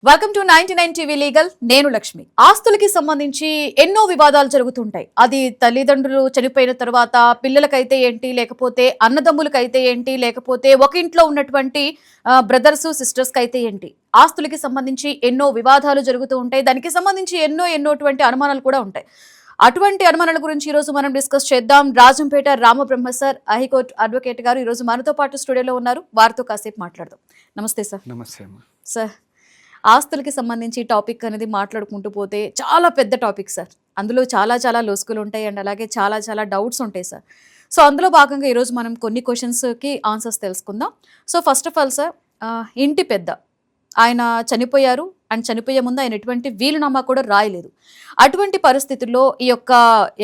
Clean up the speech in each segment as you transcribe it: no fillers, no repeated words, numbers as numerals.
Welcome to 99 TV legal. నేను లక్ష్మి. ఆస్తులకి సంబంధించి ఎన్నో వివాదాలు జరుగుతుంటాయి. అది తల్లిదండ్రులు చనిపోయిన తర్వాత పిల్లలకైతే ఏంటి, లేకపోతే అన్నదమ్ములకైతే ఏంటి, లేకపోతే ఒక ఇంట్లో ఉన్నటువంటి బ్రదర్స్ సిస్టర్స్ కైతే ఏంటి, ఆస్తులకి సంబంధించి ఎన్నో వివాదాలు జరుగుతూ ఉంటాయి. దానికి సంబంధించి ఎన్నోటువంటి అనుమానాలు కూడా ఉంటాయి. అటువంటి అనుమానాల గురించి ఈ రోజు మనం డిస్కస్ చేద్దాం. Rajampet Ramabrahma sir, high court advocate గారు ఈ రోజు మనతో పాటు స్టూడియోలో ఉన్నారు. వారితో కాసేపు మాట్లాడదాం. నమస్తే సార్. నమస్తే అమ్మా. సార్, ఆస్తులకి సంబంధించి టాపిక్ అనేది మాట్లాడుకుంటూ పోతే చాలా పెద్ద టాపిక్ సార్. అందులో చాలా లోసుకులు ఉంటాయి అండ్ అలాగే చాలా డౌట్స్ ఉంటాయి సార్. సో అందులో భాగంగా ఈరోజు మనం కొన్ని క్వశ్చన్స్కి ఆన్సర్స్ తెలుసుకుందాం. So first of all sir, ఇంటి పెద్ద ఆయన చనిపోయారు అండ్ చనిపోయే ముందు ఆయన ఎటువంటి వీలునామా కూడా రాయలేదు. అటువంటి పరిస్థితుల్లో ఈ యొక్క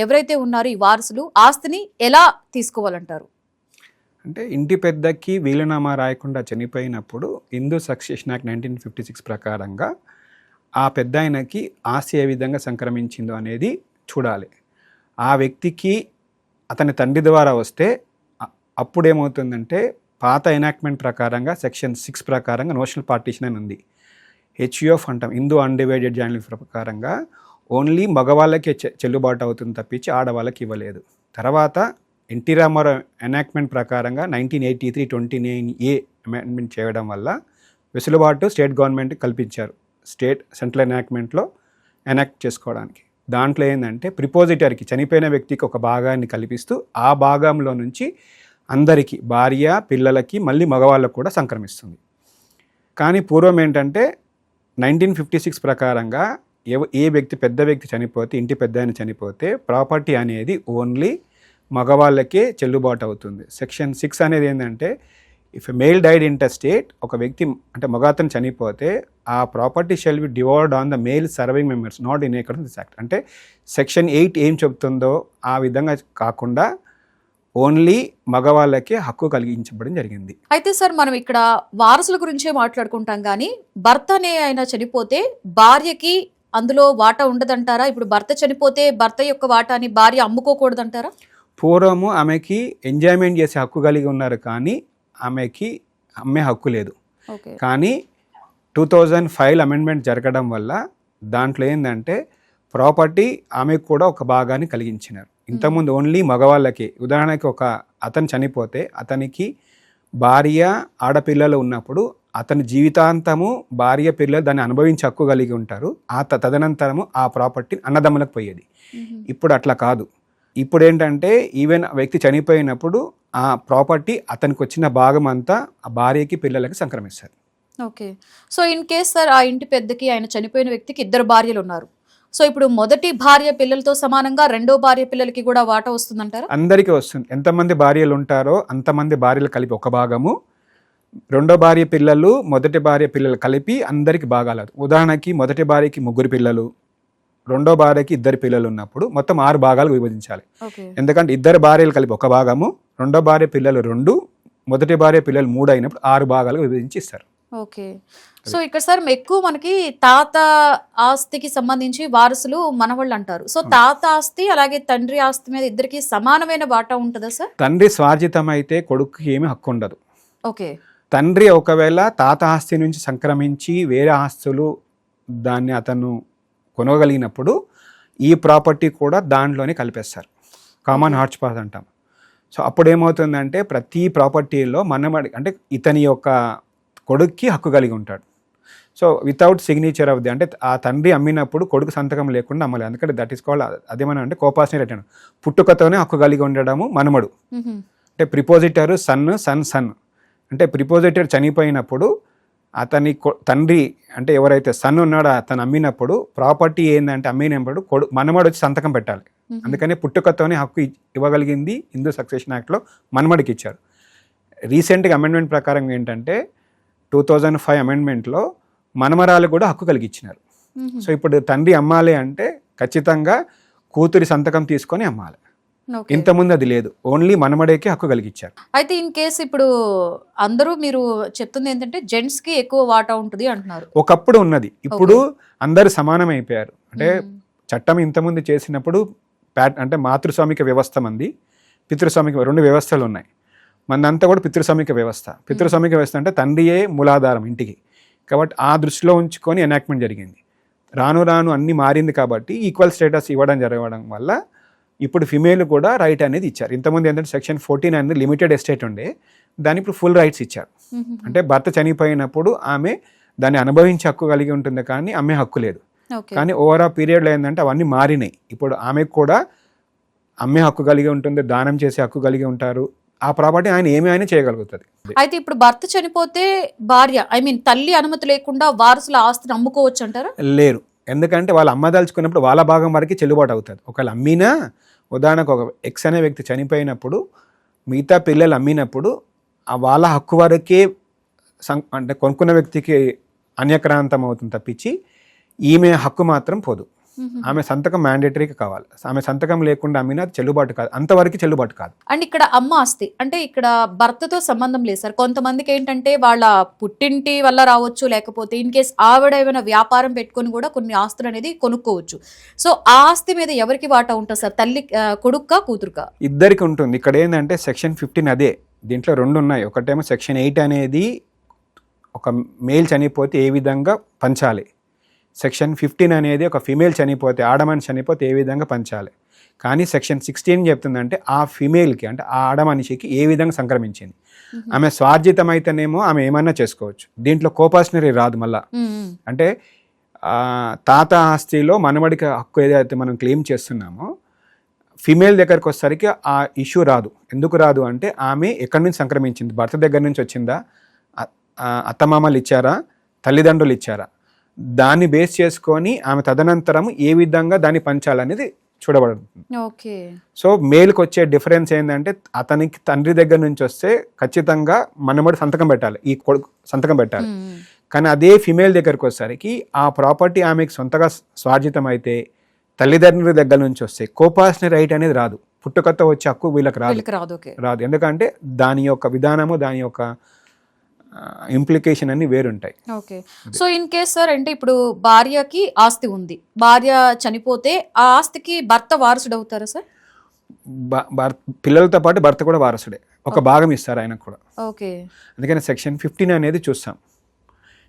ఎవరైతే ఉన్నారో ఈ వారసులు ఆస్తిని ఎలా తీసుకోవాలంటారు? అంటే ఇంటి పెద్దకి వీలునామా రాయకుండా చనిపోయినప్పుడు హిందూ సక్సెషన్ యాక్ట్ 1956 ప్రకారంగా ఆ పెద్ద ఆయనకి ఆస్తి ఏ విధంగా సంక్రమించిందో అనేది చూడాలి. ఆ వ్యక్తికి అతని తండ్రి ద్వారా వస్తే అప్పుడు ఏమవుతుందంటే పాత ఎనాక్ట్మెంట్ ప్రకారంగా సెక్షన్ 6 ప్రకారంగా నోషనల్ పార్టీషన్ అని ఉంది. హెచ్యుఎఫ్ అంటాం, హిందూ అన్డివైడెడ్ జాయింట్ ప్రకారంగా ఓన్లీ మగవాళ్ళకే చెల్లుబాటు అవుతుంది తప్పించి ఆడవాళ్ళకి ఇవ్వలేదు. తర్వాత ఎన్టీ రామారావు ఎనాక్ట్మెంట్ ప్రకారంగా 1983 29A అమెండ్మెంట్ చేయడం వల్ల వెసులుబాటు స్టేట్ గవర్నమెంట్ కల్పించారు సెంట్రల్ ఎనాక్ట్మెంట్లో ఎనాక్ట్ చేసుకోవడానికి. దాంట్లో ఏంటంటే ప్రిపోజిటరీకి చనిపోయిన వ్యక్తికి ఒక భాగాన్ని కల్పిస్తూ ఆ భాగంలో నుంచి అందరికీ భార్య పిల్లలకి మళ్ళీ మగవాళ్ళకు కూడా సంక్రమిస్తుంది. కానీ పూర్వం ఏంటంటే 1956 ప్రకారంగా ఏ వ్యక్తి పెద్ద వ్యక్తి చనిపోతే, ఇంటి పెద్ద ఆయన చనిపోతే ప్రాపర్టీ అనేది ఓన్లీ మగవాళ్ళకే చెల్లుబాటు అవుతుంది. సెక్షన్ 6 అనేది ఏంటంటే if a male died interstate, ఒక వ్యక్తి అంటే మగాతను చనిపోతే ఆ property shall be divide on the male serving members not in according this act. అంటే సెక్షన్ 8 ఏం చెప్తుందో ఆ విధంగా కాకుండా ఓన్లీ మగవాళ్ళకే హక్కు కలిగించబడడం జరిగింది. అయితే సార్, మనం ఇక్కడ వారసుల గురించే మాట్లాడుకుంటాం కానీ భర్త అనే ఆయన చనిపోతే భార్యకి అందులో వాటా ఉండదంటారా? ఇప్పుడు భర్త చనిపోతే భర్త యొక్క వాటాని భార్య అమ్ముకోకూడదంటారా? పూర్వము ఆమెకి ఎంజాయ్మెంట్ చేసే హక్కు కలిగి ఉన్నారు, కానీ ఆమెకి అమ్మే హక్కు లేదు. కానీ 2005 అమెండ్మెంట్ జరగడం వల్ల దాంట్లో ఏంటంటే ప్రాపర్టీ ఆమెకు కూడా ఒక భాగాన్ని కలిగించినారు. ఇంతకుముందు ఓన్లీ మగవాళ్ళకి, ఉదాహరణకి ఒక అతను చనిపోతే అతనికి భార్య ఆడపిల్లలు ఉన్నప్పుడు అతని జీవితాంతము భార్య పిల్లలు దాన్ని అనుభవించే హక్కు కలిగి ఉంటారు. తదనంతరము ఆ ప్రాపర్టీ అన్నదమ్ములకు పోయేది. ఇప్పుడు అట్లా కాదు. ఇప్పుడు ఏంటంటే ఈవెన్ వ్యక్తి చనిపోయినప్పుడు ఆ ప్రాపర్టీ అతనికి వచ్చిన భాగం అంతా ఆ భార్యకి పిల్లలకి సంక్రమిస్తారు. Okay. So in case sir, ఆ ఇంటి పెద్దకి ఆయన చనిపోయిన వ్యక్తికి 2 భార్యలు ఉన్నారు. సో ఇప్పుడు మొదటి భార్య పిల్లలతో సమానంగా రెండో భార్య పిల్లలకి కూడా వాటా వస్తుందంటారా? అందరికీ వస్తుంది. ఎంతమంది భార్యలు ఉంటారో అంతమంది భార్యలు కలిపి ఒక భాగము, రెండో భార్య పిల్లలు మొదటి భార్య పిల్లలు కలిపి అందరికి భాగాలు. ఉదాహరణకి మొదటి భార్యకి 3 పిల్లలు, రెండో భార్యకి 2 పిల్లలు ఉన్నప్పుడు మొత్తం 6 భాగాలు విభజించాలి. ఎందుకంటే 2 భార్యలు కలిపి ఒక భాగము, రెండో భార్య పిల్లలు 2, మొదటి భార్య పిల్లలు 3 అయినప్పుడు 6 భాగాలు విభజించి ఇస్తారు. ఓకే. సో ఇక్కడ సార్ ఎక్కువ మనకి తాత ఆస్తికి సంబంధించి వారసులు మనవాళ్ళు అంటారు. సో తాత ఆస్తి అలాగే తండ్రి ఆస్తి మీద ఇద్దరికి సమానమైన వాటా ఉంటుందా సార్? తండ్రి స్వార్జితం అయితే కొడుకుకి ఏమీ హక్కు ఉండదు. ఓకే. తండ్రి ఒకవేళ తాత ఆస్తి నుంచి సంక్రమించి వేరే ఆస్తులు దాన్ని అతను కొనగలిగినప్పుడు ఈ ప్రాపర్టీ కూడా దాంట్లోనే కలిపేస్తారు. కామన్ హార్చ్ పాస్ అంటాం. సో అప్పుడు ఏమవుతుందంటే ప్రతి ప్రాపర్టీలో మనమడి అంటే ఇతని యొక్క కొడుక్కి హక్కు కలిగి ఉంటాడు. So without signature of the, అంటే ఆ తండ్రి అమ్మినప్పుడు కొడుకు సంతకం లేకుండా అమ్మలేదు. ఎందుకంటే దట్ ఈస్ కాల్డ్, అదేమన్నా అంటే కోపాస్ని రిటర్న్, పుట్టుకతోనే హక్కు కలిగి ఉండడము మనమడు. అంటే ప్రిపోజిటర్ సన్ అంటే ప్రిపోజిటర్ చనిపోయినప్పుడు అతని తండ్రి అంటే ఎవరైతే సన్ ఉన్నాడో అతను అమ్మినప్పుడు ప్రాపర్టీ ఏంటంటే అమ్మినప్పుడు మనమడు వచ్చి సంతకం పెట్టాలి. అందుకని పుట్టుకతోనే హక్కు ఇవ్వగలిగింది హిందూ సక్సెషన్ యాక్ట్లో మనమడికి ఇచ్చారు. రీసెంట్గా అమెండ్మెంట్ ప్రకారం ఏంటంటే 2005 అమెండ్మెంట్లో మనమరాలు కూడా హక్కు కలిగించినారు. సో ఇప్పుడు తండ్రి అమ్మాలి అంటే ఖచ్చితంగా కూతురి సంతకం తీసుకొని అమ్మాలి. ఇంతకుముందు అది లేదు, ఓన్లీ మనమడేకి హక్కు కలిగించారు. అయితే ఇన్ కేసు ఇప్పుడు అందరూ మీరు చెప్తుంది ఏంటంటే జెంట్స్ కి ఎక్కువ వాటా ఉంటుంది అంటున్నారు. ఒకప్పుడు ఉన్నది, ఇప్పుడు అందరు సమానం అయిపోయారు. అంటే చట్టం ఇంతకుముందు చేసినప్పుడు అంటే మాతృస్వామిక వ్యవస్థ మంది, పితృస్వామిక 2 వ్యవస్థలు ఉన్నాయి. మనంతా కూడా పితృస్వామిక వ్యవస్థ. పితృస్వామిక వ్యవస్థ అంటే తండ్రియే మూలాధారం ఇంటికి. కాబట్టి ఆ దృష్టిలో ఉంచుకొని ఎనాక్ట్మెంట్ జరిగింది. రాను రాను అన్ని మారింది కాబట్టి ఈక్వల్ స్టేటస్ ఇవ్వడం జరగడం వల్ల ఇప్పుడు ఫిమేల్ కూడా రైట్ అనేది ఇచ్చారు. ఇంతకుముందు ఏంటంటే సెక్షన్ 14 అనేది లిమిటెడ్ ఎస్టేట్ ఉండే, దాని ఇప్పుడు ఫుల్ రైట్స్ ఇచ్చారు. అంటే భర్త చనిపోయినప్పుడు ఆమె దాన్ని అనుభవించే హక్కు కలిగి ఉంటుంది కానీ అమ్మే హక్కు లేదు. కానీ ఓవర్ ఆ పీరియడ్లో ఏంటంటే అవన్నీ మారినాయి. ఇప్పుడు ఆమెకు కూడా అమ్మే హక్కు కలిగి ఉంటుంది, దానం చేసే హక్కు కలిగి ఉంటారు. ఆ ప్రాపర్టీ ఆయన ఏమైనా చేయగలుగుతుంది. అయితే ఇప్పుడు భర్త చనిపోతే భార్య తల్లి అనుమతి లేకుండా వారసుల ఆస్తిని అమ్ముకోవచ్చు అంటారా? లేరు, ఎందుకంటే వాళ్ళు అమ్మదలుచుకున్నప్పుడు వాళ్ళ భాగం వరకు చెల్లుబాటు అవుతుంది. ఒకవేళ అమ్మినా, ఉదాహరణకు ఒక ఎక్స్ అనే వ్యక్తి చనిపోయినప్పుడు మిగతా పిల్లలు అమ్మినప్పుడు వాళ్ళ హక్కు వరకే అంటే కొనుక్కున్న వ్యక్తికి అన్యక్రాంతం అవుతుంది తప్పించి ఈమె హక్కు మాత్రం పోదు. ఆమె సంతకం మ్యాండేటరీగా కావాలి. ఆమె సంతకం లేకుండా అమ్మినా చెల్లుబాటు కాదు, అంతవరకు చెల్లుబాటు కాదు. అండ్ ఇక్కడ అమ్మ ఆస్తి అంటే ఇక్కడ భర్తతో సంబంధం లేదు సార్. కొంతమందికి ఏంటంటే వాళ్ళ పుట్టింటి వల్ల రావచ్చు, లేకపోతే ఇన్ కేస్ ఆవిడ ఏమైనా వ్యాపారం పెట్టుకొని కూడా కొన్ని ఆస్తులు అనేది కొనుక్కోవచ్చు. సో ఆ ఆస్తి మీద ఎవరికి వాటా ఉంటుంది సార్? తల్లి కొడుక్క కూతురుకా? ఇద్దరికి ఉంటుంది. ఇక్కడ ఏంటంటే సెక్షన్ 15 అదే, దీంట్లో రెండు ఉన్నాయి. ఒకటేమో సెక్షన్ 8 అనేది ఒక మేల్ చనిపోతే ఏ విధంగా పంచాలి, సెక్షన్ 15 అనేది ఒక ఫిమేల్ చనిపోతే, ఆడమనిషి చనిపోతే ఏ విధంగా పంచాలి. కానీ సెక్షన్ 16 చెప్తుందంటే ఆ ఫిమేల్కి అంటే ఆ ఆడమనిషికి ఏ విధంగా సంక్రమించింది. ఆమె స్వార్జితం అయితేనేమో ఆమె ఏమన్నా చేసుకోవచ్చు, దీంట్లో కోపాషనరీ రాదు. మళ్ళా అంటే తాత ఆస్తిలో మనవడికి హక్కు ఏదైతే మనం క్లెయిమ్ చేస్తున్నామో ఫిమేల్ దగ్గరకు వచ్చేసరికి ఆ ఇష్యూ రాదు. ఎందుకు రాదు అంటే ఆమె ఎక్కడి నుంచి సంక్రమించింది, భర్త దగ్గర నుంచి వచ్చిందా, అత్తమామలు ఇచ్చారా, తల్లిదండ్రులు ఇచ్చారా, దాన్ని బేస్ చేసుకొని ఆమె తదనంతరం ఏ విధంగా దాన్ని పంచాలనేది చూడబడుతుంది. సో మేల్కి వచ్చే డిఫరెన్స్ ఏంటంటే అతనికి తండ్రి దగ్గర నుంచి వస్తే ఖచ్చితంగా మనమడి సంతకం పెట్టాలి, ఈ కొడుకు సంతకం పెట్టాలి. కానీ అదే ఫిమేల్ దగ్గరకు వచ్చేసరికి ఆ ప్రాపర్టీ ఆమెకు సొంతగా స్వార్జితం అయితే తల్లిదండ్రుల దగ్గర నుంచి వస్తే కోపాషనరీ రైట్ అనేది రాదు. పుట్టుకతో వచ్చే హక్కు వీళ్ళకి రాదు. ఎందుకంటే దాని యొక్క విధానము, దాని యొక్క ఇంప్లికేషన్ అన్ని వేరుంటాయి. Okay. So in case sir అంటే ఇప్పుడు భార్యకి ఆస్తి ఉంది, భార్య చనిపోతే ఆ ఆస్తికి భర్త వారసుడు అవుతారా సార్? పిల్లలతో పాటు భర్త కూడా వారసుడే, ఒక భాగం ఇస్తారు ఆయనకు కూడా. ఓకే. అందుకని సెక్షన్ 15 అనేది చూస్తాం.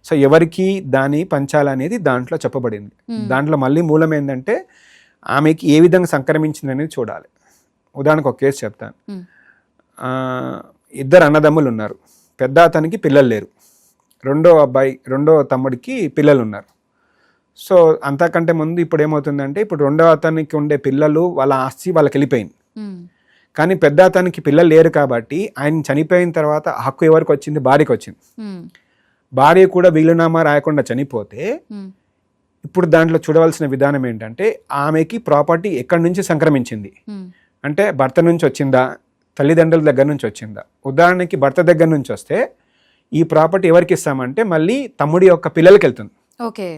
సో ఎవరికి దాన్ని పంచాలనేది దాంట్లో చెప్పబడింది. దాంట్లో మళ్ళీ మూలం ఏంటంటే ఆమెకి ఏ విధంగా సంక్రమించింది అనేది చూడాలి. ఉదాహరణకు ఒక కేసు చెప్తాను. ఇద్దరు అన్నదమ్ములు ఉన్నారు, పెద్ద అతనికి పిల్లలు లేరు, రెండో తమ్ముడికి పిల్లలు ఉన్నారు. సో అంతకంటే ముందు ఇప్పుడు ఏమవుతుందంటే ఇప్పుడు రెండో అతనికి ఉండే పిల్లలు వాళ్ళ ఆస్తి వాళ్ళకి వెళ్ళిపోయింది. కానీ పెద్ద అతనికి పిల్లలు లేరు కాబట్టి ఆయన చనిపోయిన తర్వాత హక్కు ఎవరికి వచ్చింది, భార్యకి వచ్చింది. భార్య కూడా వీలునామా రాయకుండా చనిపోతే ఇప్పుడు దాంట్లో చూడవలసిన విధానం ఏంటంటే ఆమెకి ప్రాపర్టీ ఎక్కడి నుంచి సంక్రమించింది అంటే భర్త నుంచి వచ్చిందా, తల్లిదండ్రుల దగ్గర నుంచి వచ్చిందా. ఉదాహరణకి భర్త దగ్గర నుంచి వస్తే ఈ ప్రాపర్టీ ఎవరికి ఇస్తామంటే మళ్ళీ తమ్ముడి యొక్క పిల్లలకి వెళ్తుంది. ఓకే.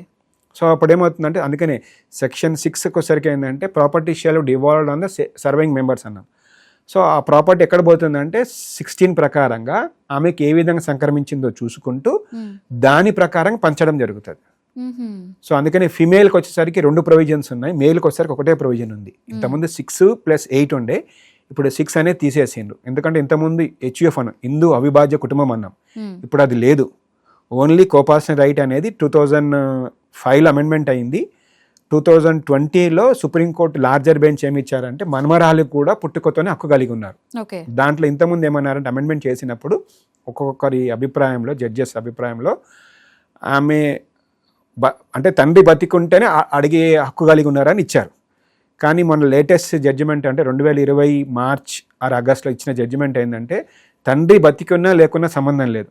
సో అప్పుడు ఏమవుతుందంటే అందుకనే సెక్షన్ 6కి వచ్చరికి ఏంటంటే property shale devolved on the serving members అన్నాం. సో ఆ ప్రాపర్టీ ఎక్కడ పోతుందంటే 16 ప్రకారంగా ఆమెకి ఏ విధంగా సంక్రమించిందో చూసుకుంటూ దాని ప్రకారం పంచడం జరుగుతుంది. సో అందుకని ఫిమేల్కి వచ్చేసరికి 2 ప్రొవిజన్స్ ఉన్నాయి, మేల్కి వచ్చేసరికి ఒకటే ప్రొవిజన్ ఉంది. ఇంతకుముందు 6+8 ఉండే, ఇప్పుడు 6 అనేది తీసేసిండ్రు. ఎందుకంటే ఇంతకుముందు HUF అన్నాం, హిందూ అవిభాజ్య కుటుంబం అన్నాం. ఇప్పుడు అది లేదు, ఓన్లీ కోపాషనరీ రైట్ అనేది 2005లో అమెండ్మెంట్ అయింది. 2020లో సుప్రీంకోర్టు లార్జర్ బెంచ్ ఏమి ఇచ్చారంటే మనమరాలు కూడా పుట్టుకతోనే హక్కు కలిగి ఉన్నారు. దాంట్లో ఇంతకుముందు ఏమన్నారంటే అమెండ్మెంట్ చేసినప్పుడు ఒక్కొక్కరి అభిప్రాయంలో, జడ్జెస్ అభిప్రాయంలో ఆమె అంటే తండ్రి బతికుంటేనే అడిగే హక్కు కలిగి ఉన్నారని ఇచ్చారు. కానీ మన లేటెస్ట్ జడ్జిమెంట్ అంటే 2020 మార్చ్ ఆర్ ఆగస్టులో ఇచ్చిన జడ్జిమెంట్ ఏంటంటే తండ్రి బతికున్నా లేకున్నా సంబంధం లేదు.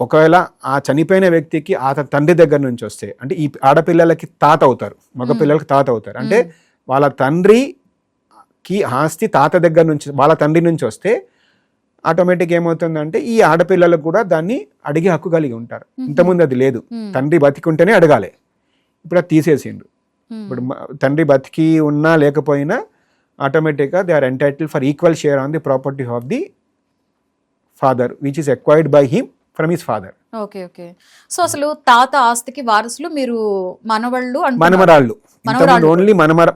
ఒకవేళ ఆ చనిపోయిన వ్యక్తికి ఆ తండ్రి దగ్గర నుంచి వస్తే అంటే ఈ ఆడపిల్లలకి తాత అవుతారు, మగ పిల్లలకి తాత అవుతారు. అంటే వాళ్ళ తండ్రికి ఆస్తి తాత దగ్గర నుంచి వాళ్ళ తండ్రి నుంచి వస్తే ఆటోమేటిక్ ఏమవుతుందంటే ఈ ఆడపిల్లలకు కూడా దాన్ని అడిగే హక్కు కలిగి ఉంటారు. ఇంతకుముందు అది లేదు, తండ్రి బతికుంటేనే అడగాలి. ఇప్పుడు అది తీసేసిండ్రు. ఇప్పుడు తండ్రి బతికి ఉన్నా లేకపోయినా ఆటోమేటిక్గా they are entitle for equal share on the property of the father which is acquired by him from his father. Okay. Okay. So అసలు తాత ఆస్తికి వారసులు మీరు మనవళ్ళు, మనమరాళ్ళు. ఓన్లీ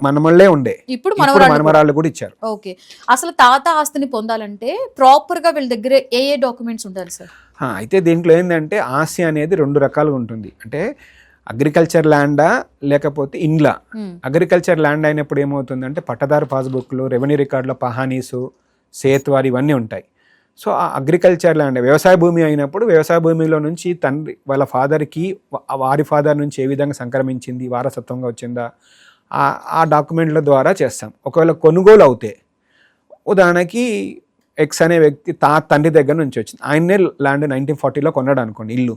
మనమళ్ళే ఉండే, ఇప్పుడు మనమరాళ్ళు కూడా ఇచ్చారు. ఓకే. అసలు తాత ఆస్తిని పొందాలంటే ప్రాపర్ గా వీళ్ళ దగ్గర ఏ డాక్యుమెంట్స్ ఉండాలి సార్? అయితే దీంట్లో ఏంటంటే ఆస్తి అనేది 2 రకాలుగా ఉంటుంది. అంటే అగ్రికల్చర్ ల్యాండా లేకపోతే ఇండ్లా. అగ్రికల్చర్ ల్యాండ్ అయినప్పుడు ఏమవుతుందంటే పట్టదారు పాస్బుక్లు, రెవెన్యూ రికార్డులో పహానీసు, సేత్వారి ఇవన్నీ ఉంటాయి. సో ఆ అగ్రికల్చర్ ల్యాండ్ వ్యవసాయ భూమి అయినప్పుడు వ్యవసాయ భూమిలో నుంచి తండ్రి వాళ్ళ ఫాదర్కి వారి ఫాదర్ నుంచి ఏ విధంగా సంక్రమించింది, వారసత్వంగా వచ్చిందా, ఆ డాక్యుమెంట్ల ద్వారా చేస్తాం. ఒకవేళ కొనుగోలు అవుతే ఉదాహరణకి ఎక్స్ అనే వ్యక్తి తండ్రి దగ్గర నుంచి వచ్చింది, ఆయన్నే ల్యాండ్ 1940లో కొన్నాడు అనుకోండి ఇల్లు.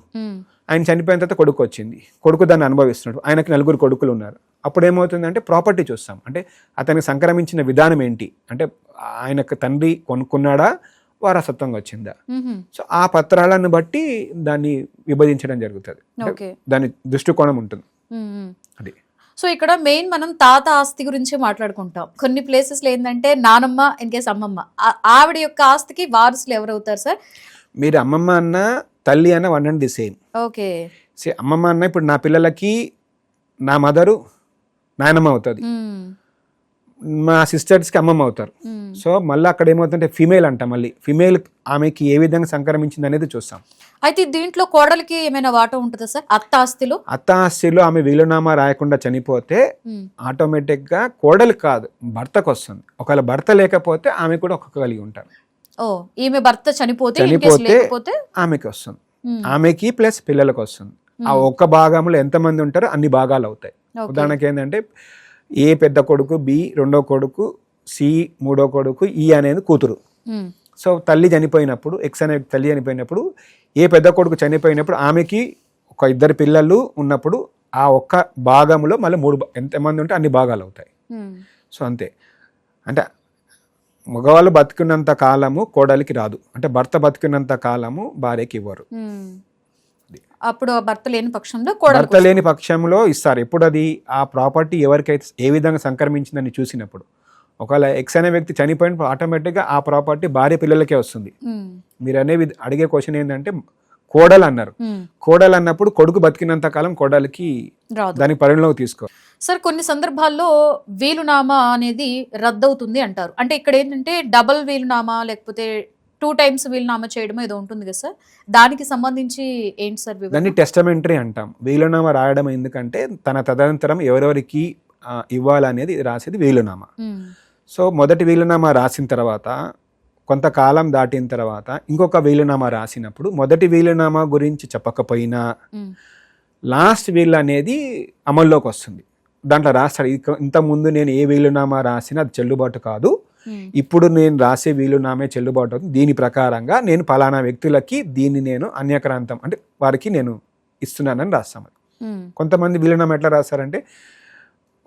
ఆయన చనిపోయిన తర్వాత కొడుకు వచ్చింది, కొడుకు దాన్ని అనుభవిస్తున్నాడు, ఆయనకి 4 కొడుకులు ఉన్నారు. అప్పుడు ఏమవుతుందంటే ప్రాపర్టీ చూస్తాం. అంటే అతనికి సంక్రమించిన విధానం ఏంటి, అంటే ఆయనకు తండ్రి కొనుక్కున్నాడా, వారసత్వంగా వచ్చిందా. సో ఆ పత్రాలను బట్టి దాన్ని విభజించడం జరుగుతుంది. దాని దృష్టికోణం ఉంటుంది అది. సో ఇక్కడ మెయిన్ మనం తాత ఆస్తి గురించి మాట్లాడుకుంటాం. కొన్ని ప్లేసెస్లో ఏంటంటే నానమ్మ ఇన్ కేస్ అమ్మమ్మ, ఆవిడ యొక్క ఆస్తికి వారసులు ఎవరవుతారు సార్? మీరు అమ్మమ్మ అన్న తల్లి అన్న one and the same. Okay. అమ్మమ్మ అన్న ఇప్పుడు నా పిల్లలకి నా మదరు నాయనమ్మ అవుతుంది, మా సిస్టర్స్కి అమ్మమ్మ అవుతారు. సో మళ్ళీ అక్కడ ఏమవుతుందంటే ఫీమేల్ అంట, మళ్ళీ ఫీమేల్ ఆమెకి ఏ విధంగా సంక్రమించింది అనేది చూస్తాం. అయితే దీంట్లో కోడలికి ఏమైనా వాటా ఉంటుందా సార్? అత్త ఆస్తిలో ఆమె వీలునామా రాయకుండా చనిపోతే ఆటోమేటిక్ గా కోడలు కాదు భర్తకు వస్తుంది. ఒకవేళ భర్త లేకపోతే ఆమె కూడా ఒక్కొక్క కలిగి ఉంటారు. ఈమె భర్త చనిపోతే ఆమెకి వస్తుంది, ఆమెకి ప్లస్ పిల్లలకు వస్తుంది. ఆ ఒక్క భాగంలో ఎంతమంది ఉంటారో అన్ని భాగాలు అవుతాయి. ఉదాహరణకి ఏంటంటే ఏ పెద్ద కొడుకు, బి రెండో కొడుకు, సి మూడో కొడుకు, ఈ అనేది కూతురు. సో తల్లి చనిపోయినప్పుడు, ఎక్స్ అనే తల్లి చనిపోయినప్పుడు, ఏ పెద్ద కొడుకు చనిపోయినప్పుడు ఆమెకి ఒక 2 పిల్లలు ఉన్నప్పుడు ఆ ఒక్క భాగంలో మళ్ళీ 3 ఎంతమంది ఉంటే అన్ని భాగాలు అవుతాయి. సో అంతే. అంటే మగవాళ్ళు బతికినంత కాలము కోడలికి రాదు, అంటే భర్త బతికినంత కాలము భార్యకి ఇవ్వరు. అప్పుడు భర్త లేని పక్షంలో ఇస్తారు. ఎప్పుడు అది ఆ ప్రాపర్టీ ఎవరికైతే ఏ విధంగా సంక్రమించిందని చూసినప్పుడు. ఒకవేళ ఎక్స్ అనే వ్యక్తి చనిపోయినప్పుడు ఆటోమేటిక్గా ఆ ప్రాపర్టీ భార్య పిల్లలకే వస్తుంది. మీరు అడిగే క్వశ్చన్ ఏంటంటే కోడలు అన్నారు, కోడలు అన్నప్పుడు కొడుకు బతికినంత కాలం కోడలికి దాని పరిగణలోకి తీసుకో. సార్ కొన్ని సందర్భాల్లో వీలునామా అనేది రద్దవుతుంది అంటారు. అంటే ఇక్కడ ఏంటంటే డబుల్ వీలునామా లేకపోతే 2 times వీలునామా చేయడం ఏదో ఉంటుంది కదా సార్, దానికి సంబంధించి ఏంటి సార్? దాన్ని టెస్టమెంటరీ అంటాం. వీలునామా రాయడం ఎందుకంటే తన తదనంతరం ఎవరెవరికి ఇవ్వాలనేది రాసేది వీలునామా. సో మొదటి వీలునామా రాసిన తర్వాత కొంతకాలం దాటిన తర్వాత ఇంకొక వీలునామా రాసినప్పుడు మొదటి వీలునామా గురించి చెప్పకపోయినా లాస్ట్ వీలు అనేది అమల్లోకి వస్తుంది. దాంట్లో రాస్తాడు, ఇంతకుముందు నేను ఏ వీలునామా రాసినా అది చెల్లుబాటు కాదు, ఇప్పుడు నేను రాసే వీలునామే చెల్లుబాటు అవుతుంది, దీని ప్రకారంగా నేను పలానా వ్యక్తులకి దీన్ని నేను అన్యక్రాంతం అంటే వారికి నేను ఇస్తున్నానని రాస్తాను. కొంతమంది వీలునామా ఎట్లా రాస్తారంటే,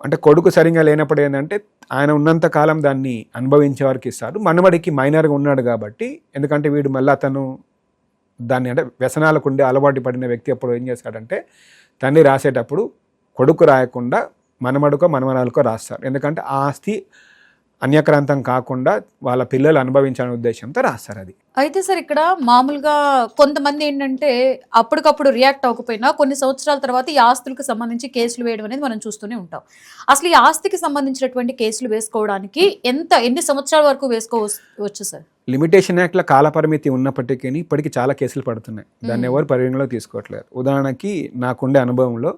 అంటే కొడుకు సరిగా లేనప్పుడు ఏంటంటే ఆయన ఉన్నంత కాలం దాన్ని అనుభవించే వారికి ఇస్తారు. మనవడికి మైనర్గా ఉన్నాడు కాబట్టి, ఎందుకంటే వీడు మళ్ళీ అతను దాన్ని అంటే వ్యసనాలకు ఉండే అలవాటు పడిన వ్యక్తి అప్పుడు ఏం చేస్తాడంటే తండ్రి రాసేటప్పుడు కొడుకు రాయకుండా మనమడుకో మనమరాలకో రాస్తారు. ఎందుకంటే ఆ ఆస్తి అన్యక్రాంతం కాకుండా వాళ్ళ పిల్లలు అనుభవించాలనే ఉద్దేశంతో రాస్తారు అది. అయితే సార్ ఇక్కడ మామూలుగా కొంతమంది ఏంటంటే అప్పటికప్పుడు రియాక్ట్ అవ్వకపోయినా కొన్ని సంవత్సరాల తర్వాత ఈ ఆస్తులకు సంబంధించి కేసులు వేయడం అనేది మనం చూస్తూనే ఉంటాం. అసలు ఈ ఆస్తికి సంబంధించినటువంటి కేసులు వేసుకోవడానికి ఎన్ని సంవత్సరాల వరకు వేసుకోవచ్చు సార్? లిమిటేషన్ యాక్ట్లో కాల పరిమితి ఉన్నప్పటికీ ఇప్పటికీ చాలా కేసులు పడుతున్నాయి, దాన్ని ఎవరు పరిగణలో తీసుకోవట్లేదు. ఉదాహరణకి నాకుండే అనుభవంలో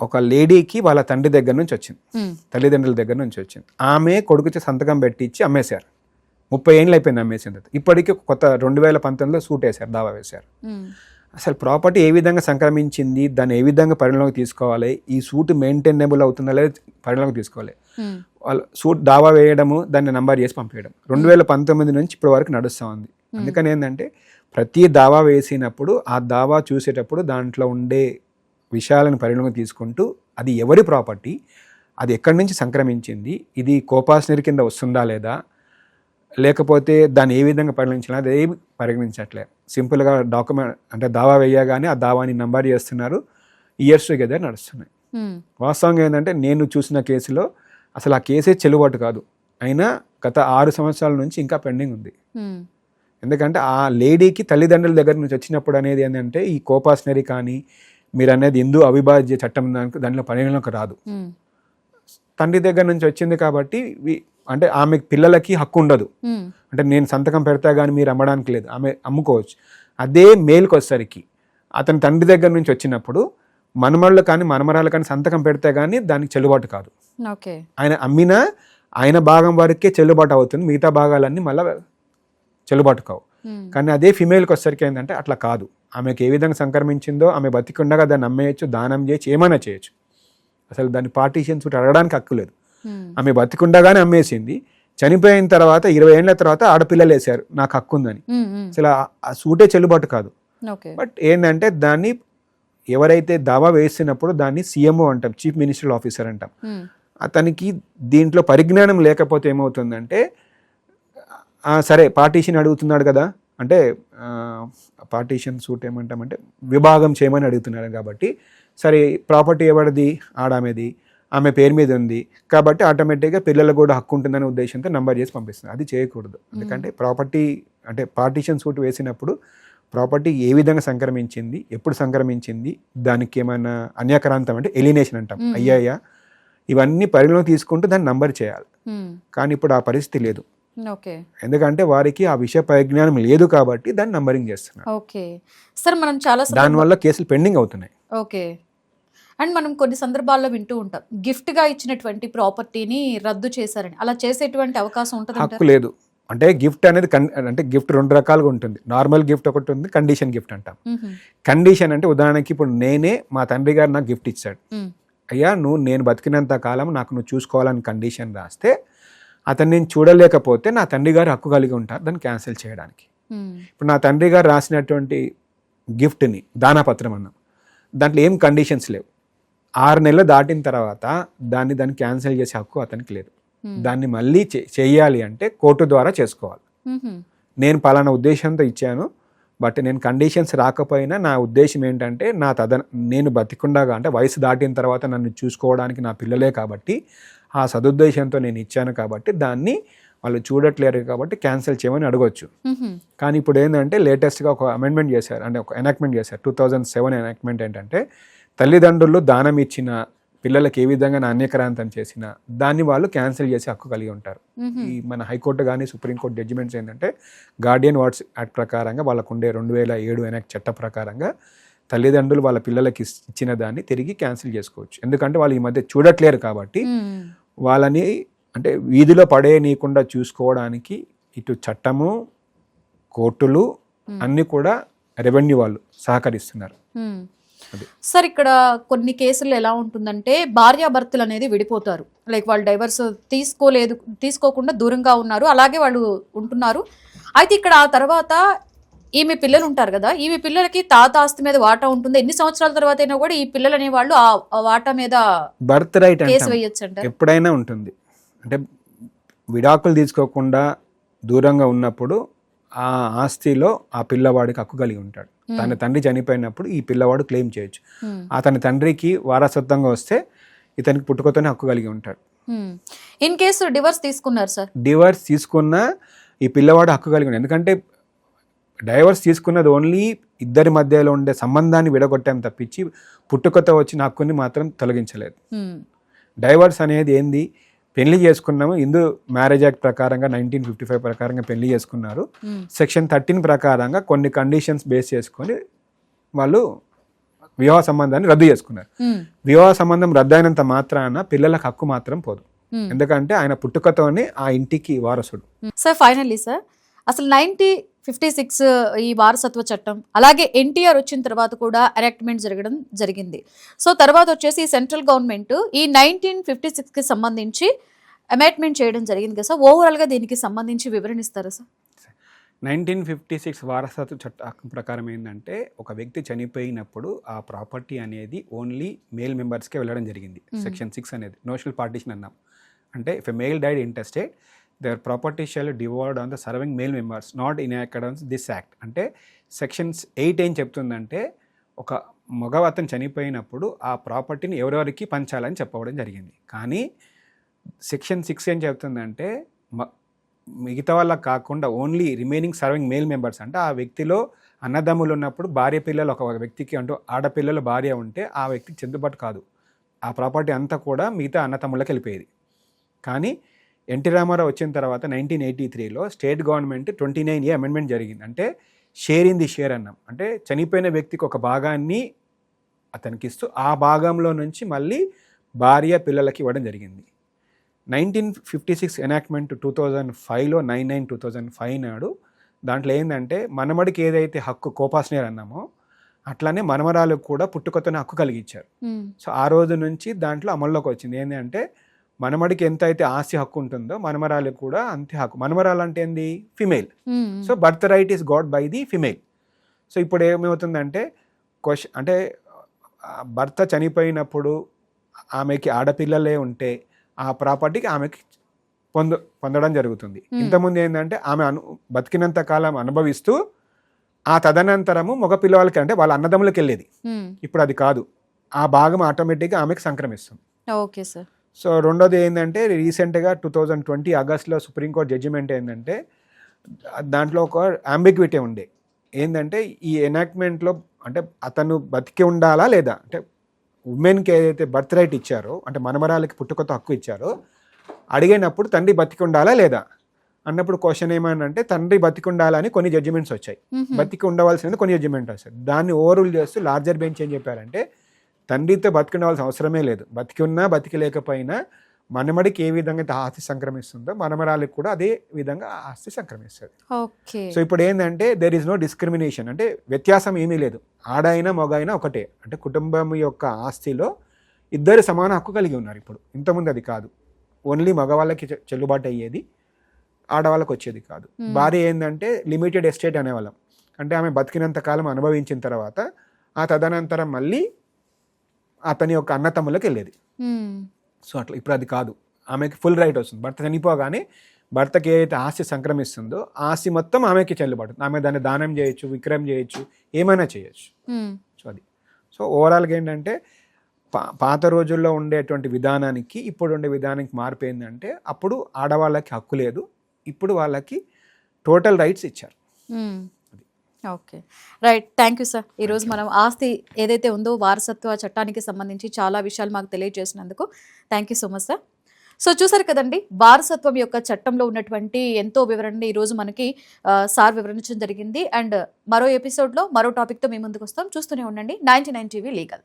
ఒక లేడీకి వాళ్ళ తండ్రి దగ్గర నుంచి వచ్చింది, తల్లిదండ్రుల దగ్గర నుంచి వచ్చింది. ఆమె కొడుకుకి సంతకం పెట్టించి అమ్మేశారు. 30 ఏళ్ళు అయిపోయింది అమ్మేసిన తర్వాత. ఇప్పటికీ కొత్త 2019లో సూట్ వేశారు, దావా వేశారు. అసలు ప్రాపర్టీ ఏ విధంగా సంక్రమించింది, దాన్ని ఏ విధంగా పరిగణలోకి తీసుకోవాలి, ఈ సూట్ మెయింటైనబుల్ అవుతుందా లేదా పరిగణలోకి తీసుకోవాలి. వాళ్ళు సూట్ దావా వేయడము, దాన్ని నంబర్ చేసి పంపేయడం 2019 నుంచి ఇప్పటి వరకు నడుస్తూ ఉంది. అందుకని ఏంటంటే ప్రతి దావా వేసినప్పుడు ఆ దావా చూసేటప్పుడు దాంట్లో ఉండే విషయాలను పరిగణలోకి తీసుకుంటూ అది ఎవరి ప్రాపర్టీ, అది ఎక్కడి నుంచి సంక్రమించింది, ఇది కోపాస్నరీ కింద వస్తుందా లేదా, లేకపోతే దాన్ని ఏ విధంగా పరిగణించాలి, అది ఏమి పరిగణించట్లేదు. సింపుల్గా డాక్యుమెంట్ అంటే దావా వేయగానే ఆ దావాని నంబర్ చేస్తున్నారు, ఇయర్స్ టుగెదర్ నడుస్తున్నాయి. వాస్తవంగా ఏంటంటే నేను చూసిన కేసులో అసలు ఆ కేసే చెల్లుబాటు కాదు, అయినా గత 6 సంవత్సరాల నుంచి ఇంకా పెండింగ్ ఉంది. ఎందుకంటే ఆ లేడీకి తల్లిదండ్రుల దగ్గర నుంచి వచ్చినప్పుడు అనేది ఏంటంటే ఈ కోపాస్నరీ కానీ మీరు అనేది హిందూ అవిభాజ్య చట్టం దాంట్లో పరిగణలోకి రాదు. తండ్రి దగ్గర నుంచి వచ్చింది కాబట్టి అంటే ఆమె పిల్లలకి హక్కు ఉండదు. ఉమ్, అంటే నేను సంతకం పెడతా కానీ మీరు అమ్మడానికి లేదు, ఆమె అమ్ముకోవచ్చు. అదే మేల్కి వచ్చేసరికి అతని తండ్రి దగ్గర నుంచి వచ్చినప్పుడు మనమళ్ళు కానీ మనమరాలు కానీ సంతకం పెడితే కానీ దానికి చెల్లుబాటు కాదు. ఓకే. ఆయన అమ్మినా ఆయన భాగం వరకే చెల్లుబాటు అవుతుంది, మిగతా భాగాలన్నీ మళ్ళీ చెల్లుబాటు కావు. ఉమ్, కానీ అదే ఫిమేల్కి వచ్చేసరికి ఏంటంటే అట్లా కాదు. ఆమెకు ఏ విధంగా సంక్రమించిందో ఆమె బతికుండగా దాన్ని అమ్మేయచ్చు, దానం చేయొచ్చు, ఏమైనా చేయొచ్చు. అసలు దాన్ని పార్టీషన్ సూట్ అడగడానికి హక్కు లేదు. ఉమ్, ఆమె బతికుండగానే అమ్మేసింది, చనిపోయిన తర్వాత 20 ఏళ్ళ తర్వాత ఆడపిల్లలు వేశారు నాకు హక్కు ఉందని. ఉమ్, ఉమ్, అసలు ఆ సూటే చెల్లుబాటు కాదు. ఓకే. బట్ ఏంటంటే దాన్ని ఎవరైతే దావా వేసినప్పుడు దాన్ని సీఎంఓ అంటాం, చీఫ్ మినిస్టర్ ఆఫీసర్ అంటాం. ఉమ్, అతనికి దీంట్లో పరిజ్ఞానం లేకపోతే ఏమవుతుందంటే సరే పార్టీషన్ అడుగుతున్నాడు కదా అంటే పార్టీషన్ సూట్ ఏమంటామంటే విభాగం చేయమని అడుగుతున్నాడు కాబట్టి సరే ప్రాపర్టీ ఎవరిది, ఆడామెది, ఆమె పేరు మీద ఉంది కాబట్టి ఆటోమేటిక్గా పిల్లలకు కూడా హక్కు ఉంటుందనే ఉద్దేశంతో నంబర్ చేసి పంపిస్తుంది. అది చేయకూడదు. ఎందుకంటే ప్రాపర్టీ అంటే పార్టీషన్ సూట్ వేసినప్పుడు ప్రాపర్టీ ఏ విధంగా సంక్రమించింది, ఎప్పుడు సంక్రమించింది, దానికి ఏమైనా అన్యాక్రాంతం అంటే ఎలినేషన్ అంటాం, అయ్యాయా, ఇవన్నీ పరిగణలో తీసుకుంటూ దాన్ని నంబర్ చేయాలి. ఉమ్, కానీ ఇప్పుడు ఆ పరిస్థితి లేదు. ఓకే. ఎందుకంటే వారికి ఆ విషయ పరిజ్ఞానం లేదు కాబట్టి దాన్ని నంబరింగ్ చేస్తున్నారు. ఓకే సార్, మనం చాలా దానివల్ల కేసులు పెండింగ్ అవుతున్నాయి. ఓకే. అండ్ మనం కొన్ని సందర్భాల్లో వింటూ ఉంటాం గిఫ్ట్ గా ఇచ్చినటువంటి ప్రాపర్టీని రద్దు చేశారని. అలా చేసేటువంటి అవకాశం ఉంటుంది? హక్కు లేదు. అంటే గిఫ్ట్ అనేది అంటే గిఫ్ట్ 2 రకాలుగా ఉంటుంది. నార్మల్ గిఫ్ట్ ఒకటి ఉంది, కండిషన్ గిఫ్ట్ అంటాం. కండిషన్ అంటే ఉదాహరణకి ఇప్పుడు నేనే మా తండ్రి గారు నాకు గిఫ్ట్ ఇచ్చాడు, అయ్యా నేను బతికినంత కాలం నాకు నువ్వు చూసుకోవాలని కండిషన్ రాస్తే అతను నేను చూడలేకపోతే నా తండ్రి గారు హక్కు కలిగి ఉంటారు దాన్ని క్యాన్సిల్ చేయడానికి. ఇప్పుడు నా తండ్రి గారు రాసినటువంటి గిఫ్ట్ని దానాపత్రం అన్నాం, దాంట్లో ఏం కండిషన్స్ లేవు. 6 నెలలు దాటిన తర్వాత దాన్ని క్యాన్సిల్ చేసే హక్కు అతనికి లేదు. దాన్ని మళ్ళీ చెయ్యాలి అంటే కోర్టు ద్వారా చేసుకోవాలి. నేను పలానా ఉద్దేశంతో ఇచ్చాను, బట్ నేను కండిషన్స్ రాకపోయినా నా ఉద్దేశం ఏంటంటే నేను బతికుండగా అంటే వయసు దాటిన తర్వాత నన్ను చూసుకోవడానికి నా పిల్లలే కాబట్టి ఆ సదుద్దేశంతో నేను ఇచ్చాను కాబట్టి దాన్ని వాళ్ళు చూడట్లేరు కాబట్టి క్యాన్సిల్ చేయమని అడగొచ్చు. కానీ ఇప్పుడు ఏంటంటే లేటెస్ట్గా ఒక అమెండ్మెంట్ చేశారు, అంటే ఒక ఎనాక్ట్మెంట్ చేశారు. 2007 ఎనాక్ట్మెంట్ ఏంటంటే తల్లిదండ్రులు దానం ఇచ్చిన పిల్లలకి ఏ విధంగా నాణ్యక్రాంతం చేసినా దాన్ని వాళ్ళు క్యాన్సిల్ చేసే హక్కు కలిగి ఉంటారు. ఈ మన హైకోర్టు కానీ సుప్రీంకోర్టు జడ్జిమెంట్స్ ఏంటంటే గార్డియన్ వార్డ్స్ యాక్ట్ ప్రకారంగా వాళ్ళకు ఉండే 2007 ఎనాక్ట్ చట్ట ప్రకారంగా తల్లిదండ్రులు వాళ్ళ పిల్లలకి ఇచ్చిన దాన్ని తిరిగి క్యాన్సిల్ చేసుకోవచ్చు. ఎందుకంటే వాళ్ళు ఈ మధ్య చూడట్లేరు కాబట్టి వాళ్ళని అంటే వీధిలో పడేయనీయకుండా చూసుకోవడానికి ఇటు చట్టము, కోర్టులు అన్నీ కూడా రెవెన్యూ వాళ్ళు సహకరిస్తున్నారు. సార్, ఇక్కడ కొన్ని కేసులు ఎలా ఉంటుందంటే భార్యాభర్తలు అనేది విడిపోతారు, లైక్ వాళ్ళు డైవర్స్ తీసుకోకుండా దూరంగా ఉన్నారు, అలాగే వాళ్ళు ఉంటున్నారు. అయితే ఇక్కడ ఆ తర్వాత ఈమె పిల్లలు ఉంటారు కదా, ఈమె పిల్లలకి తాత ఆస్తి మీద వాటా ఉంటుంది. ఎన్ని సంవత్సరాల తర్వాత అయినా కూడా ఈ పిల్లలు అనే వాళ్ళు ఆ వాటా మీద బర్త్ రైట్ కేసు వేయొచ్చు అంట. ఎప్పుడైనా ఉంటుంది. అంటే విడాకులు తీసుకోకుండా దూరంగా ఉన్నప్పుడు ఆ ఆస్తిలో ఆ పిల్లవాడికి హక్కు కలిగి ఉంటాడు. తన తండ్రి చనిపోయినప్పుడు ఈ పిల్లవాడు క్లెయిమ్ చేయొచ్చు. అతని తండ్రికి వారసత్వంగా వస్తే ఇతనికి పుట్టుకతోనే హక్కు కలిగి ఉంటాడు. ఇన్ కేసు డివర్స్ తీసుకున్నారు సార్, డివర్స్ తీసుకున్నా ఈ పిల్లవాడు హక్కు కలిగి ఉంటాడు. ఎందుకంటే డైవర్స్ తీసుకున్నది ఓన్లీ ఇద్దరి మధ్యలో ఉండే సంబంధాన్ని విడగొట్టాం తప్పించి పుట్టుకతో వచ్చిన హక్కుని మాత్రం తొలగించలేదు. డైవర్స్ అనేది ఏంది, పెళ్లి చేసుకున్నాము, హిందూ మ్యారేజ్ యాక్ట్ ప్రకారంగా 1955 ప్రకారంగా పెళ్లి చేసుకున్నారు. సెక్షన్ 13 ప్రకారంగా కొన్ని కండిషన్స్ బేస్ చేసుకొని వాళ్ళు వివాహ సంబంధాన్ని రద్దు చేసుకున్నారు. వివాహ సంబంధం రద్దు అయినంత మాత్రాన పిల్లలకు హక్కు మాత్రం పోదు. ఎందుకంటే ఆయన పుట్టుకతోనే ఆ ఇంటికి వారసుడు. సార్ ఫైనల్లీ సార్, అసలు 1956 ఈ వారసత్వ చట్టం, అలాగే ఎన్టీఆర్ వచ్చిన తర్వాత కూడా ఎనాక్ట్మెంట్ జరిగింది. సో తర్వాత వచ్చేసి సెంట్రల్ గవర్నమెంట్ ఈ 1956కి సంబంధించి అమెండ్మెంట్ చేయడం జరిగింది కదా సార్. ఓవరాల్గా దీనికి సంబంధించి వివరణిస్తారా సార్? 1956 వారసత్వ చట్టం ప్రకారం ఏంటంటే ఒక వ్యక్తి చనిపోయినప్పుడు ఆ ప్రాపర్టీ అనేది ఓన్లీ మేల్ మెంబర్స్కే వెళ్ళడం జరిగింది. సెక్షన్ 6 అనేది నోషనల్ పార్టీషన్ అన్నాం. అంటే if a male died intestate their property shall devolved on the surviving male members not in accordance with this act. అంటే సెక్షన్స్ 8 ఏం చెప్తుందంటే ఒక మగ అతను చనిపోయినప్పుడు ఆ ప్రాపర్టీని ఎవరెవరికి పంచాలని చెప్పడం జరిగింది. కానీ సెక్షన్ 6 ఏం చెప్తుందంటే మిగతా వాళ్ళకి కాకుండా only remaining serving male members, అంటే ఆ వ్యక్తిలో అన్నదమ్ములు ఉన్నప్పుడు భార్య పిల్లలు ఒక వ్యక్తికి అంటూ ఆడపిల్లలు భార్య ఉంటే ఆ వ్యక్తికి చెందుబాటు కాదు. ఆ ప్రాపర్టీ అంతా కూడా మిగతా అన్నతమ్ముళ్ళకి వెళ్ళిపోయేది. కానీ ఎన్టీ రామారావు వచ్చిన తర్వాత 1983లో స్టేట్ గవర్నమెంట్ 29A అమెండ్మెంట్ జరిగింది. అంటే షేర్ ఇన్ ది షేర్ అన్నాం. అంటే చనిపోయిన వ్యక్తికి ఒక భాగాన్ని అతనికి ఇస్తూ ఆ భాగంలో నుంచి మళ్ళీ భార్య పిల్లలకి ఇవ్వడం జరిగింది. 1956 ఎనాక్ట్మెంట్ 2005లో 9/9/2005 నాడు దాంట్లో ఏంటంటే మనమడికి ఏదైతే హక్కు కోపాస్నేర్ అన్నామో అట్లానే మనమరాలకు కూడా పుట్టుకొత్తనే హక్కు కలిగించారు. సో ఆ రోజు నుంచి దాంట్లో అమల్లోకి వచ్చింది ఏంటంటే మనమడికి ఎంత అయితే ఆస్తి హక్కు ఉంటుందో మనమరాలకు కూడా అంతే హక్కు. మనమరాలు అంటే ఏంది? Female. So birth right is got by the female. So ఇప్పుడు ఏమవుతుందంటే అంటే భర్త చనిపోయినప్పుడు ఆమెకి ఆడపిల్లలే ఉంటే ఆ ప్రాపర్టీకి ఆమెకి పొందడం జరుగుతుంది. ఇంతకుముందు ఏంటంటే ఆమె బతికినంత కాలం అనుభవిస్తూ ఆ తదనంతరము మగ పిల్లవాళ్ళకి అంటే వాళ్ళ అన్నదమ్ములకి వెళ్ళేది. ఇప్పుడు అది కాదు, ఆ భాగం ఆటోమేటిక్గా ఆమెకి సంక్రమిస్తుంది. Okay sir. సో రెండోది ఏంటంటే రీసెంట్గా 2020 ఆగస్టులో సుప్రీంకోర్టు జడ్జిమెంట్ ఏంటంటే దాంట్లో ఒక అంబిగ్విటీ ఉండే ఏంటంటే ఈ ఎనాక్ట్మెంట్లో అంటే అతను బతికి ఉండాలా లేదా, అంటే ఉమెన్కి ఏదైతే బర్త్ రైట్ ఇచ్చారో అంటే మనమరాలకి పుట్టుకతో హక్కు ఇచ్చారో అడిగినప్పుడు తండ్రి బతికి ఉండాలా లేదా అన్నప్పుడు క్వశ్చన్ ఏమనంటే తండ్రి బతికి ఉండాలని కొన్ని జడ్జిమెంట్స్ వచ్చాయి, బతికి ఉండవలసింది కొన్ని జడ్జిమెంట్ వచ్చాయి. దాన్ని ఓవర్రూల్ చేస్తూ లార్జర్ బెంచ్ ఏం చెప్పారంటే తండ్రితో బతికి ఉండవలసిన అవసరమే లేదు, బతికి ఉన్నా బతికి లేకపోయినా మనమడికి ఏ విధంగా అయితే ఆస్తి సంక్రమిస్తుందో మనమరాలకు కూడా అదే విధంగా ఆస్తి సంక్రమిస్తుంది. సో ఇప్పుడు ఏంటంటే దెర్ ఈజ్ నో డిస్క్రిమినేషన్, అంటే వ్యత్యాసం ఏమీ లేదు, ఆడైనా మగ అయినా ఒకటే. అంటే కుటుంబం యొక్క ఆస్తిలో ఇద్దరు సమాన హక్కు కలిగి ఉన్నారు. ఇప్పుడు ఇంతకుముందు అది కాదు, ఓన్లీ మగవాళ్ళకి చెల్లుబాటు అయ్యేది, ఆడవాళ్ళకి వచ్చేది కాదు. భార్య ఏంటంటే లిమిటెడ్ ఎస్టేట్ అనేవాళ్ళం, అంటే ఆమె బతికినంత కాలం అనుభవించిన తర్వాత ఆ తదనంతరం మళ్ళీ అతని యొక్క అన్నతమ్ములకు వెళ్ళేది. సో అట్లా ఇప్పుడు అది కాదు, ఆమెకి ఫుల్ రైట్ వస్తుంది. భర్త చనిపోగానే భర్తకి ఏదైతే ఆస్తి సంక్రమిస్తుందో ఆస్తి మొత్తం ఆమెకి చెల్లుబడుతుంది. ఆమె దాన్ని దానం చేయొచ్చు, విక్రయం చేయొచ్చు, ఏమైనా చేయొచ్చు. సో అది సో ఓవరాల్గా ఏంటంటే పాత రోజుల్లో ఉండేటువంటి విధానానికి ఇప్పుడు ఉండే విధానానికి మార్పు ఏంటంటే అప్పుడు ఆడవాళ్ళకి హక్కు లేదు, ఇప్పుడు వాళ్ళకి టోటల్ రైట్స్ ఇచ్చారు. Okay, right. Thank you sir. ఈరోజు మనం ఆస్తి ఏదైతే ఉందో వారసత్వ చట్టానికి సంబంధించి చాలా విషయాలు మాకు తెలియజేసినందుకు thank you so much sir. So చూసారు కదండి, వారసత్వం యొక్క చట్టంలో ఉన్నటువంటి ఎంతో వివరణని ఈరోజు మనకి సార్ వివరించడం జరిగింది. అండ్ మరో ఎపిసోడ్లో మరో టాపిక్తో మీ ముందుకు వస్తాం. చూస్తూనే ఉండండి 99 టీవీ లీగల్.